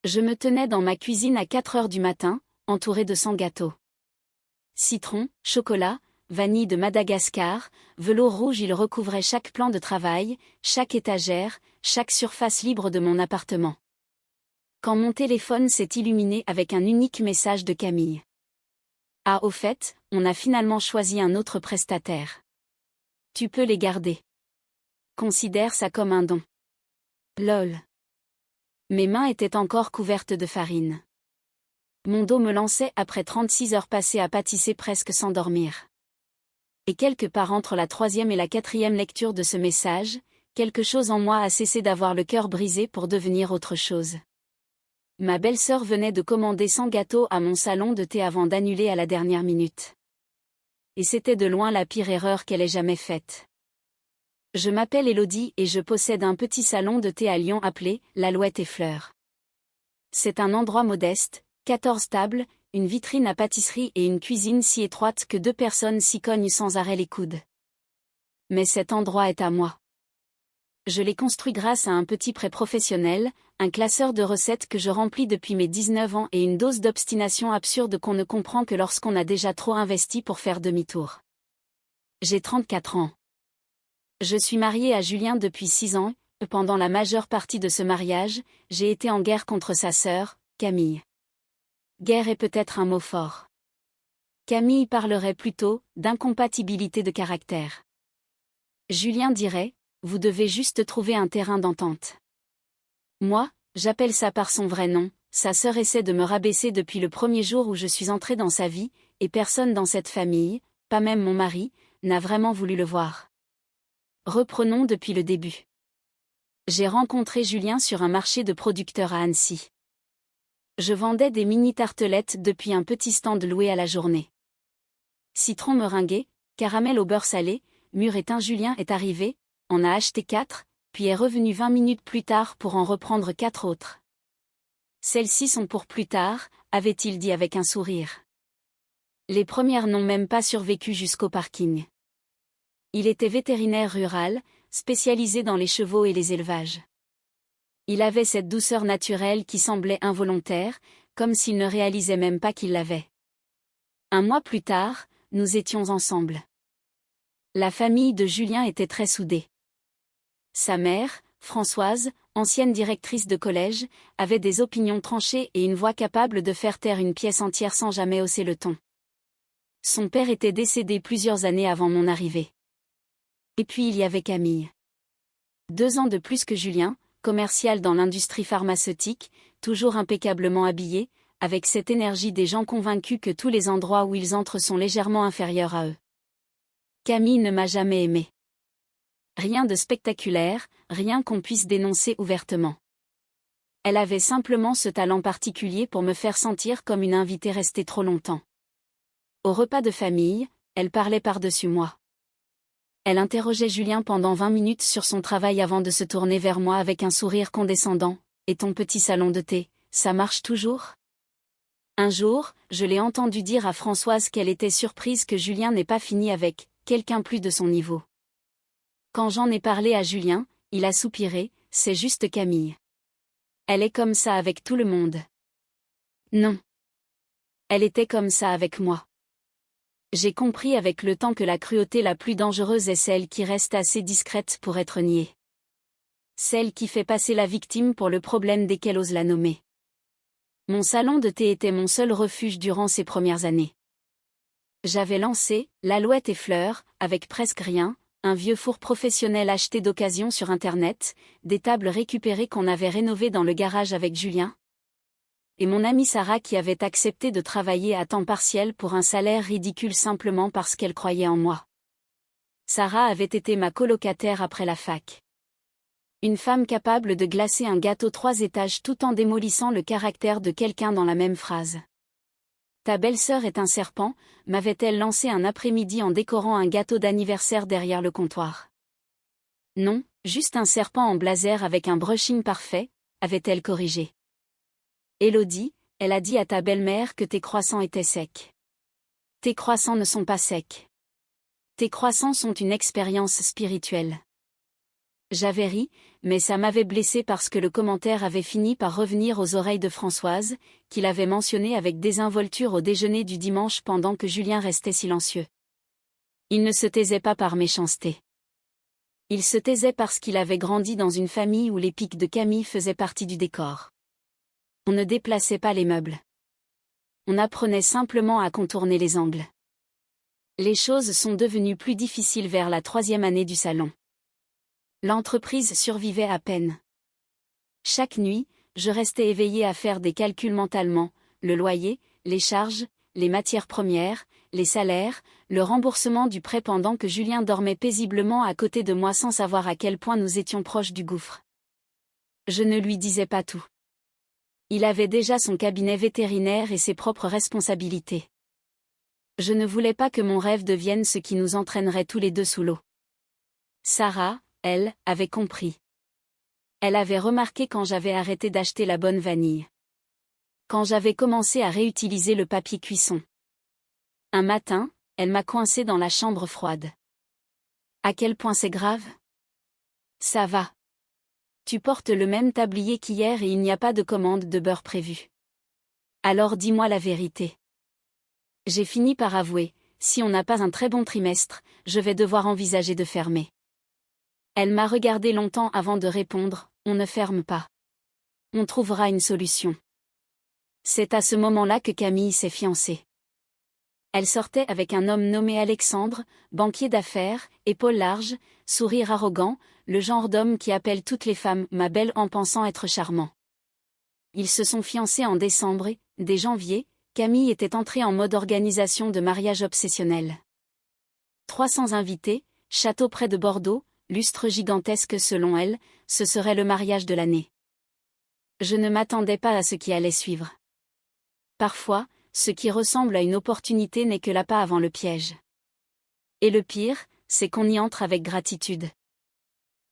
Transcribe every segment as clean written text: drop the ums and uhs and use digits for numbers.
Je me tenais dans ma cuisine à 4 heures du matin, entourée de 100 gâteaux. Citron, chocolat, vanille de Madagascar, velours rouge, il recouvrait chaque plan de travail, chaque étagère, chaque surface libre de mon appartement. Quand mon téléphone s'est illuminé avec un unique message de Camille. Ah, au fait, on a finalement choisi un autre prestataire. Tu peux les garder. Considère ça comme un don. Lol. Mes mains étaient encore couvertes de farine. Mon dos me lançait après 36 heures passées à pâtisser presque sans dormir. Et quelque part entre la 3e et la 4e lecture de ce message, quelque chose en moi a cessé d'avoir le cœur brisé pour devenir autre chose. Ma belle-sœur venait de commander 100 gâteaux à mon salon de thé avant d'annuler à la dernière minute. Et c'était de loin la pire erreur qu'elle ait jamais faite. Je m'appelle Élodie et je possède un petit salon de thé à Lyon appelé l'Alouette et Fleurs. C'est un endroit modeste, 14 tables, une vitrine à pâtisserie et une cuisine si étroite que 2 personnes s'y cognent sans arrêt les coudes. Mais cet endroit est à moi. Je l'ai construit grâce à un petit prêt professionnel, un classeur de recettes que je remplis depuis mes 19 ans et une dose d'obstination absurde qu'on ne comprend que lorsqu'on a déjà trop investi pour faire demi-tour. J'ai 34 ans. Je suis mariée à Julien depuis 6 ans, et pendant la majeure partie de ce mariage, j'ai été en guerre contre sa sœur, Camille. Guerre est peut-être un mot fort. Camille parlerait plutôt d'incompatibilité de caractère. Julien dirait: vous devez juste trouver un terrain d'entente. Moi, j'appelle ça par son vrai nom. Sa sœur essaie de me rabaisser depuis le premier jour où je suis entrée dans sa vie, et personne dans cette famille, pas même mon mari, n'a vraiment voulu le voir. Reprenons depuis le début. J'ai rencontré Julien sur un marché de producteurs à Annecy. Je vendais des mini-tartelettes depuis un petit stand loué à la journée. Citron meringué, caramel au beurre salé, mûr et thym. Julien est arrivé, en a acheté 4, puis est revenu 20 minutes plus tard pour en reprendre 4 autres. Celles-ci sont pour plus tard, avait-il dit avec un sourire. Les premières n'ont même pas survécu jusqu'au parking. Il était vétérinaire rural, spécialisé dans les chevaux et les élevages. Il avait cette douceur naturelle qui semblait involontaire, comme s'il ne réalisait même pas qu'il l'avait. Un mois plus tard, nous étions ensemble. La famille de Julien était très soudée. Sa mère, Françoise, ancienne directrice de collège, avait des opinions tranchées et une voix capable de faire taire une pièce entière sans jamais hausser le ton. Son père était décédé plusieurs années avant mon arrivée. Et puis il y avait Camille. 2 ans de plus que Julien, commercial dans l'industrie pharmaceutique, toujours impeccablement habillé, avec cette énergie des gens convaincus que tous les endroits où ils entrent sont légèrement inférieurs à eux. Camille ne m'a jamais aimé. Rien de spectaculaire, rien qu'on puisse dénoncer ouvertement. Elle avait simplement ce talent particulier pour me faire sentir comme une invitée restée trop longtemps. Au repas de famille, elle parlait par-dessus moi. Elle interrogeait Julien pendant 20 minutes sur son travail avant de se tourner vers moi avec un sourire condescendant. « Et ton petit salon de thé, ça marche toujours ?» Un jour, je l'ai entendu dire à Françoise qu'elle était surprise que Julien n'ait pas fini avec quelqu'un plus de son niveau. Quand j'en ai parlé à Julien, il a soupiré, « c'est juste Camille. Elle est comme ça avec tout le monde. » Non. Elle était comme ça avec moi. J'ai compris avec le temps que la cruauté la plus dangereuse est celle qui reste assez discrète pour être niée. Celle qui fait passer la victime pour le problème dès qu'elle ose la nommer. Mon salon de thé était mon seul refuge durant ces premières années. J'avais lancé l'Alouette et Fleurs, avec presque rien, un vieux four professionnel acheté d'occasion sur Internet, des tables récupérées qu'on avait rénovées dans le garage avec Julien. Et mon amie Sarah qui avait accepté de travailler à temps partiel pour un salaire ridicule simplement parce qu'elle croyait en moi. Sarah avait été ma colocataire après la fac. Une femme capable de glacer un gâteau 3 étages tout en démolissant le caractère de quelqu'un dans la même phrase. Ta belle-sœur est un serpent, m'avait-elle lancé un après-midi en décorant un gâteau d'anniversaire derrière le comptoir. Non, juste un serpent en blazer avec un brushing parfait, avait-elle corrigé. Élodie, elle a dit à ta belle-mère que tes croissants étaient secs. Tes croissants ne sont pas secs. Tes croissants sont une expérience spirituelle. J'avais ri, mais ça m'avait blessé parce que le commentaire avait fini par revenir aux oreilles de Françoise, qui l'avait mentionné avec désinvolture au déjeuner du dimanche pendant que Julien restait silencieux. Il ne se taisait pas par méchanceté. Il se taisait parce qu'il avait grandi dans une famille où les pics de Camille faisaient partie du décor. On ne déplaçait pas les meubles. On apprenait simplement à contourner les angles. Les choses sont devenues plus difficiles vers la 3e année du salon. L'entreprise survivait à peine. Chaque nuit, je restais éveillée à faire des calculs mentalement, le loyer, les charges, les matières premières, les salaires, le remboursement du prêt pendant que Julien dormait paisiblement à côté de moi sans savoir à quel point nous étions proches du gouffre. Je ne lui disais pas tout. Il avait déjà son cabinet vétérinaire et ses propres responsabilités. Je ne voulais pas que mon rêve devienne ce qui nous entraînerait tous les deux sous l'eau. Sarah, elle, avait compris. Elle avait remarqué quand j'avais arrêté d'acheter la bonne vanille. Quand j'avais commencé à réutiliser le papier cuisson. Un matin, elle m'a coincé dans la chambre froide. À quel point c'est grave? Ça va. Tu portes le même tablier qu'hier et il n'y a pas de commande de beurre prévue. Alors dis-moi la vérité. J'ai fini par avouer, si on n'a pas un très bon trimestre, je vais devoir envisager de fermer. Elle m'a regardé longtemps avant de répondre, on ne ferme pas. On trouvera une solution. C'est à ce moment-là que Camille s'est fiancée. Elle sortait avec un homme nommé Alexandre, banquier d'affaires, épaules larges, sourire arrogant, le genre d'homme qui appelle toutes les femmes « ma belle » en pensant être charmant. Ils se sont fiancés en décembre et, dès janvier, Camille était entrée en mode organisation de mariage obsessionnel. 300 invités, château près de Bordeaux, lustre gigantesque selon elle, ce serait le mariage de l'année. Je ne m'attendais pas à ce qui allait suivre. Parfois, ce qui ressemble à une opportunité n'est que l'appât avant le piège. Et le pire, c'est qu'on y entre avec gratitude.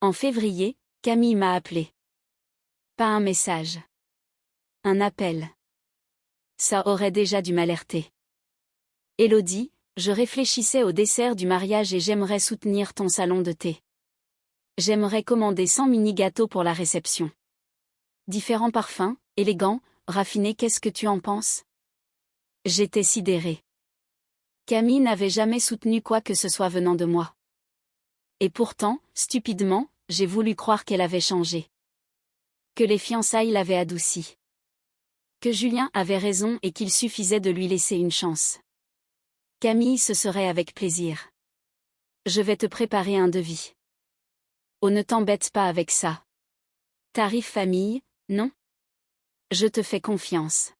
En février, Camille m'a appelé. Pas un message. Un appel. Ça aurait déjà dû m'alerter. Élodie, je réfléchissais au dessert du mariage et j'aimerais soutenir ton salon de thé. J'aimerais commander 100 mini-gâteaux pour la réception. Différents parfums, élégants, raffinés, qu'est-ce que tu en penses? J'étais sidérée. Camille n'avait jamais soutenu quoi que ce soit venant de moi. Et pourtant, stupidement, j'ai voulu croire qu'elle avait changé. Que les fiançailles l'avaient adoucie. Que Julien avait raison et qu'il suffisait de lui laisser une chance. Camille, ce serait avec plaisir. Je vais te préparer un devis. Oh, ne t'embête pas avec ça. Tarif famille, non? Je te fais confiance.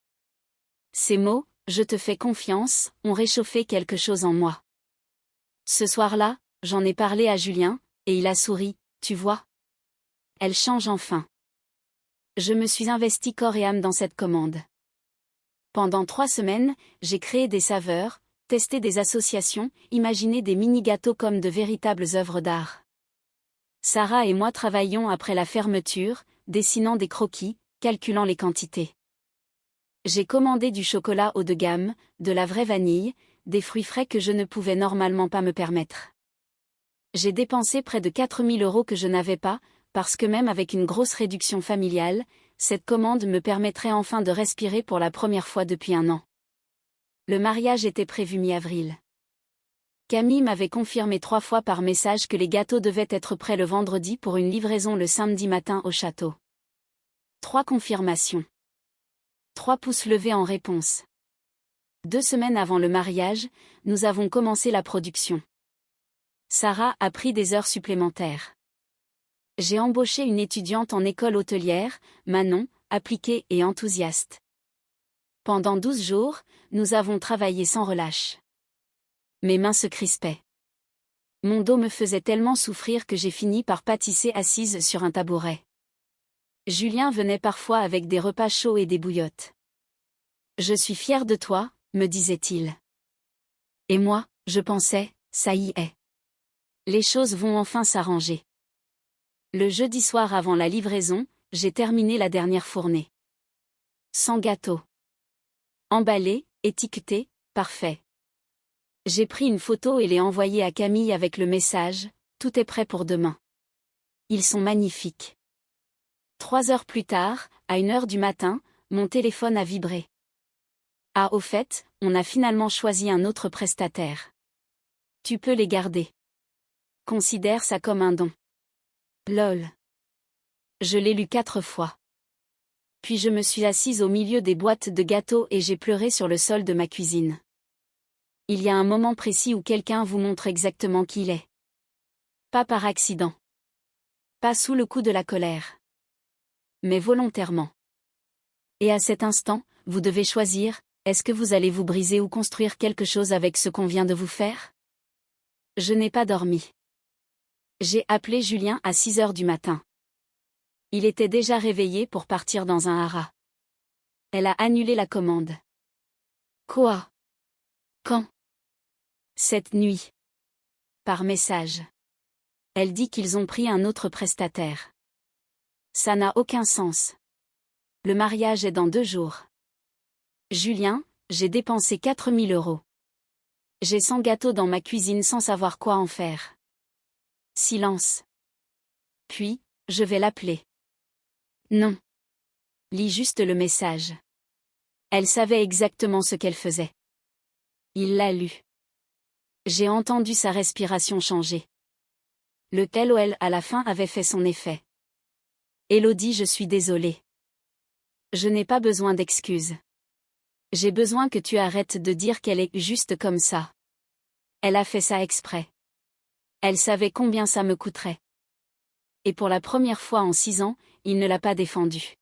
Ces mots, je te fais confiance, ont réchauffé quelque chose en moi. Ce soir-là, j'en ai parlé à Julien, et il a souri, tu vois. Elle change enfin. Je me suis investie corps et âme dans cette commande. Pendant 3 semaines, j'ai créé des saveurs, testé des associations, imaginé des mini-gâteaux comme de véritables œuvres d'art. Sarah et moi travaillions après la fermeture, dessinant des croquis, calculant les quantités. J'ai commandé du chocolat haut de gamme, de la vraie vanille, des fruits frais que je ne pouvais normalement pas me permettre. J'ai dépensé près de 4 000 € que je n'avais pas, parce que même avec une grosse réduction familiale, cette commande me permettrait enfin de respirer pour la première fois depuis 1 an. Le mariage était prévu mi-avril. Camille m'avait confirmé 3 fois par message que les gâteaux devaient être prêts le vendredi pour une livraison le samedi matin au château. 3 confirmations. 3 pouces levés en réponse. 2 semaines avant le mariage, nous avons commencé la production. Sarah a pris des heures supplémentaires. J'ai embauché une étudiante en école hôtelière, Manon, appliquée et enthousiaste. Pendant 12 jours, nous avons travaillé sans relâche. Mes mains se crispaient. Mon dos me faisait tellement souffrir que j'ai fini par pâtisser assise sur un tabouret. Julien venait parfois avec des repas chauds et des bouillottes. Je suis fière de toi, me disait-il. Et moi, je pensais, ça y est. Les choses vont enfin s'arranger. Le jeudi soir avant la livraison, j'ai terminé la dernière fournée. 100 gâteaux. Emballés, étiquetés, parfait. J'ai pris une photo et l'ai envoyée à Camille avec le message « Tout est prêt pour demain ». Ils sont magnifiques. 3 heures plus tard, à 1 heure du matin, mon téléphone a vibré. Ah, au fait, on a finalement choisi un autre prestataire. Tu peux les garder. Considère ça comme un don. Lol. Je l'ai lu 4 fois. Puis je me suis assise au milieu des boîtes de gâteaux et j'ai pleuré sur le sol de ma cuisine. Il y a un moment précis où quelqu'un vous montre exactement qui il est. Pas par accident. Pas sous le coup de la colère. Mais volontairement. Et à cet instant, vous devez choisir, est-ce que vous allez vous briser ou construire quelque chose avec ce qu'on vient de vous faire? Je n'ai pas dormi. J'ai appelé Julien à 6 heures du matin. Il était déjà réveillé pour partir dans un haras. Elle a annulé la commande. Quoi? Quand? Cette nuit. Par message. Elle dit qu'ils ont pris un autre prestataire. Ça n'a aucun sens. Le mariage est dans 2 jours. Julien, j'ai dépensé 4 000 €. J'ai 100 gâteaux dans ma cuisine sans savoir quoi en faire. Silence. Puis, je vais l'appeler. Non. Lis juste le message. Elle savait exactement ce qu'elle faisait. Il l'a lu. J'ai entendu sa respiration changer. Le LOL à la fin avait fait son effet. Élodie, je suis désolée. Je n'ai pas besoin d'excuses. J'ai besoin que tu arrêtes de dire qu'elle est juste comme ça. Elle a fait ça exprès. Elle savait combien ça me coûterait. Et pour la première fois en 6 ans, il ne l'a pas défendue.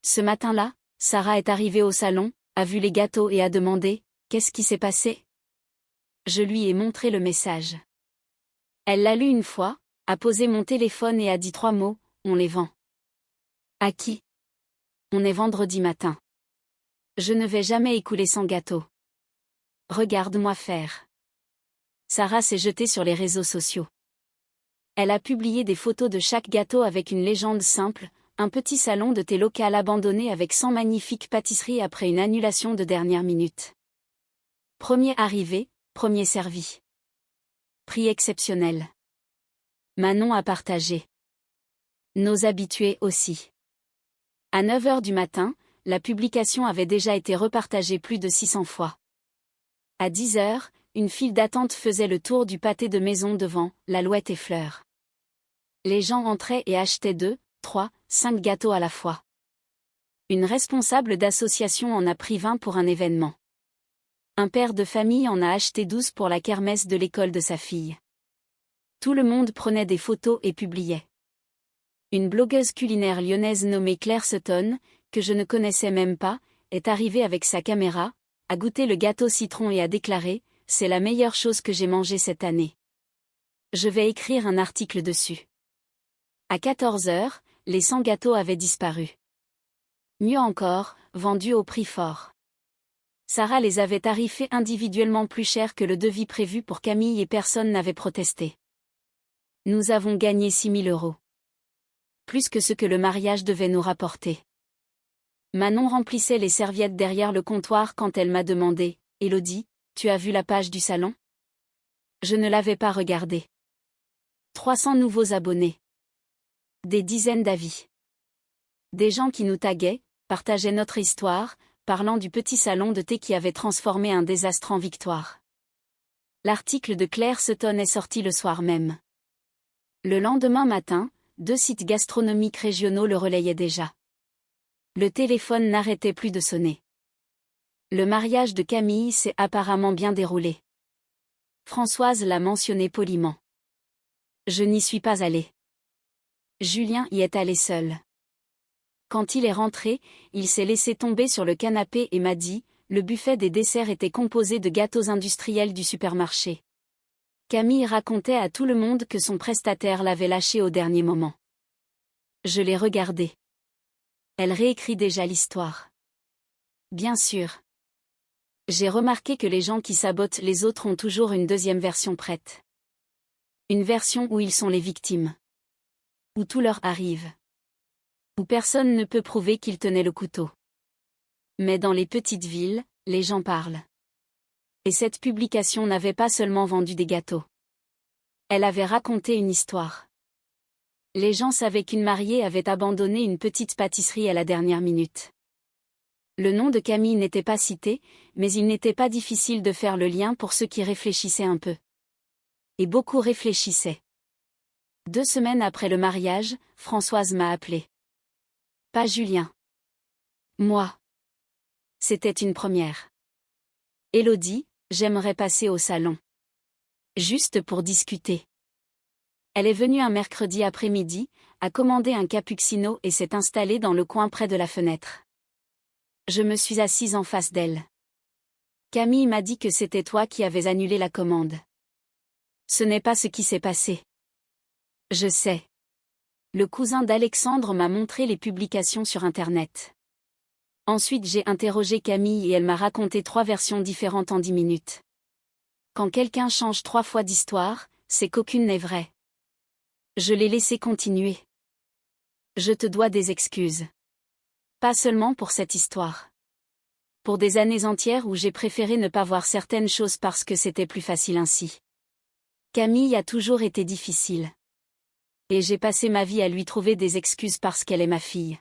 Ce matin-là, Sarah est arrivée au salon, a vu les gâteaux et a demandé « Qu'est-ce qui s'est passé ?» Je lui ai montré le message. Elle l'a lu une fois, a posé mon téléphone et a dit 3 mots « On les vend ». À qui? On est vendredi matin. Je ne vais jamais écouler 100 gâteaux. Regarde-moi faire. Sarah s'est jetée sur les réseaux sociaux. Elle a publié des photos de chaque gâteau avec une légende simple, un petit salon de thé local abandonné avec 100 magnifiques pâtisseries après une annulation de dernière minute. Premier arrivé, premier servi. Prix exceptionnel. Manon a partagé. Nos habitués aussi. À 9 heures du matin, la publication avait déjà été repartagée plus de 600 fois. À 10 heures, une file d'attente faisait le tour du pâté de maison devant l'Alouette et Fleurs. Les gens entraient et achetaient 2, 3, 5 gâteaux à la fois. Une responsable d'association en a pris 20 pour un événement. Un père de famille en a acheté 12 pour la kermesse de l'école de sa fille. Tout le monde prenait des photos et publiait. Une blogueuse culinaire lyonnaise nommée Claire Sutton, que je ne connaissais même pas, est arrivée avec sa caméra, a goûté le gâteau citron et a déclaré « C'est la meilleure chose que j'ai mangée cette année. Je vais écrire un article dessus. » À 14 heures, les 100 gâteaux avaient disparu. Mieux encore, vendus au prix fort. Sarah les avait tarifés individuellement plus cher que le devis prévu pour Camille et personne n'avait protesté. Nous avons gagné 6 000 €. Plus que ce que le mariage devait nous rapporter. Manon remplissait les serviettes derrière le comptoir quand elle m'a demandé « Élodie, tu as vu la page du salon ?» Je ne l'avais pas regardée. 300 nouveaux abonnés. Des dizaines d'avis. Des gens qui nous taguaient, partageaient notre histoire, parlant du petit salon de thé qui avait transformé un désastre en victoire. L'article de Claire Sutton est sorti le soir même. Le lendemain matin, 2 sites gastronomiques régionaux le relayaient déjà. Le téléphone n'arrêtait plus de sonner. Le mariage de Camille s'est apparemment bien déroulé. Françoise l'a mentionné poliment. Je n'y suis pas allée. Julien y est allé seul. Quand il est rentré, il s'est laissé tomber sur le canapé et m'a dit « Le buffet des desserts était composé de gâteaux industriels du supermarché. » Camille racontait à tout le monde que son prestataire l'avait lâché au dernier moment. Je l'ai regardée. Elle réécrit déjà l'histoire. Bien sûr. J'ai remarqué que les gens qui sabotent les autres ont toujours une deuxième version prête. Une version où ils sont les victimes. Où tout leur arrive. Où personne ne peut prouver qu'ils tenaient le couteau. Mais dans les petites villes, les gens parlent. Et cette publication n'avait pas seulement vendu des gâteaux. Elle avait raconté une histoire. Les gens savaient qu'une mariée avait abandonné une petite pâtisserie à la dernière minute. Le nom de Camille n'était pas cité, mais il n'était pas difficile de faire le lien pour ceux qui réfléchissaient un peu. Et beaucoup réfléchissaient. 2 semaines après le mariage, Françoise m'a appelé. Pas Julien. Moi. C'était une première. Élodie, j'aimerais passer au salon. Juste pour discuter. Elle est venue un mercredi après-midi, a commandé un cappuccino et s'est installée dans le coin près de la fenêtre. Je me suis assise en face d'elle. Camille m'a dit que c'était toi qui avais annulé la commande. Ce n'est pas ce qui s'est passé. Je sais. Le cousin d'Alexandre m'a montré les publications sur Internet. Ensuite j'ai interrogé Camille et elle m'a raconté 3 versions différentes en 10 minutes. Quand quelqu'un change 3 fois d'histoire, c'est qu'aucune n'est vraie. Je l'ai laissé continuer. Je te dois des excuses. Pas seulement pour cette histoire. Pour des années entières où j'ai préféré ne pas voir certaines choses parce que c'était plus facile ainsi. Camille a toujours été difficile. Et j'ai passé ma vie à lui trouver des excuses parce qu'elle est ma fille.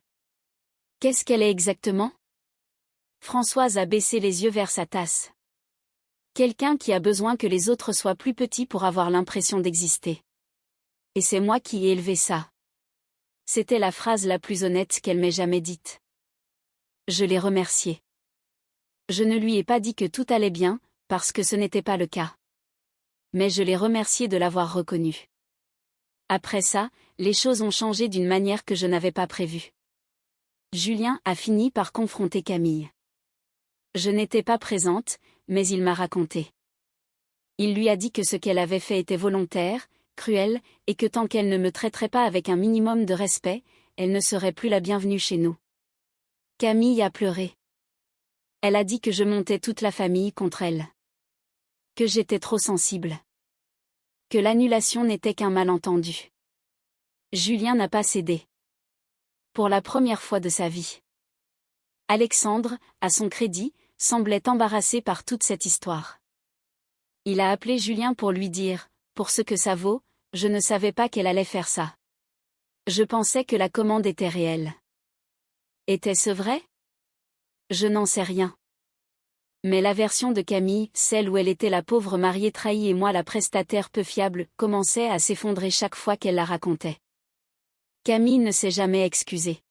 Qu'est-ce qu'elle est exactement? Françoise a baissé les yeux vers sa tasse. Quelqu'un qui a besoin que les autres soient plus petits pour avoir l'impression d'exister. Et c'est moi qui ai élevé ça. C'était la phrase la plus honnête qu'elle m'ait jamais dite. Je l'ai remerciée. Je ne lui ai pas dit que tout allait bien, parce que ce n'était pas le cas. Mais je l'ai remerciée de l'avoir reconnu. Après ça, les choses ont changé d'une manière que je n'avais pas prévue. Julien a fini par confronter Camille. Je n'étais pas présente, mais il m'a raconté. Il lui a dit que ce qu'elle avait fait était volontaire, cruel, et que tant qu'elle ne me traiterait pas avec un minimum de respect, elle ne serait plus la bienvenue chez nous. Camille a pleuré. Elle a dit que je montais toute la famille contre elle. Que j'étais trop sensible. Que l'annulation n'était qu'un malentendu. Julien n'a pas cédé. Pour la première fois de sa vie. Alexandre, à son crédit, semblait embarrassé par toute cette histoire. Il a appelé Julien pour lui dire, pour ce que ça vaut, je ne savais pas qu'elle allait faire ça. Je pensais que la commande était réelle. Était-ce vrai? Je n'en sais rien. Mais la version de Camille, celle où elle était la pauvre mariée trahie et moi la prestataire peu fiable, commençait à s'effondrer chaque fois qu'elle la racontait. Camille ne s'est jamais excusée.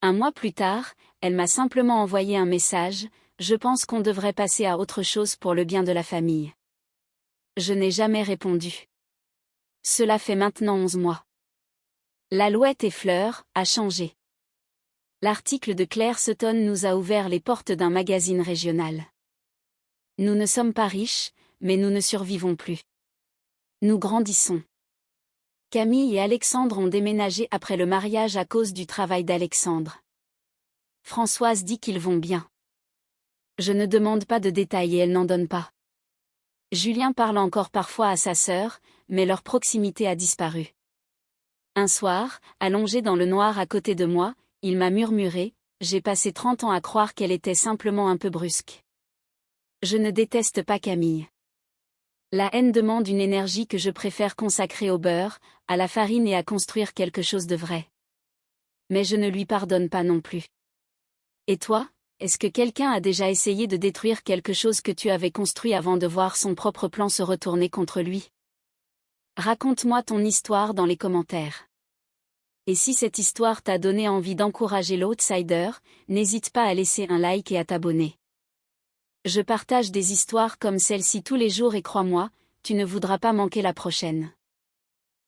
1 mois plus tard, elle m'a simplement envoyé un message, je pense qu'on devrait passer à autre chose pour le bien de la famille. Je n'ai jamais répondu. Cela fait maintenant 11 mois. L'Alouette et Fleurs a changé. L'article de Claire Sutton nous a ouvert les portes d'un magazine régional. Nous ne sommes pas riches, mais nous ne survivons plus. Nous grandissons. Camille et Alexandre ont déménagé après le mariage à cause du travail d'Alexandre. Françoise dit qu'ils vont bien. Je ne demande pas de détails et elle n'en donne pas. Julien parle encore parfois à sa sœur, mais leur proximité a disparu. Un soir, allongé dans le noir à côté de moi, il m'a murmuré, j'ai passé 30 ans à croire qu'elle était simplement un peu brusque. Je ne déteste pas Camille. La haine demande une énergie que je préfère consacrer au beurre, à la farine et à construire quelque chose de vrai. Mais je ne lui pardonne pas non plus. Et toi, est-ce que quelqu'un a déjà essayé de détruire quelque chose que tu avais construit avant de voir son propre plan se retourner contre lui? Raconte-moi ton histoire dans les commentaires. Et si cette histoire t'a donné envie d'encourager l'outsider, n'hésite pas à laisser un like et à t'abonner. Je partage des histoires comme celle-ci tous les jours et crois-moi, tu ne voudras pas manquer la prochaine.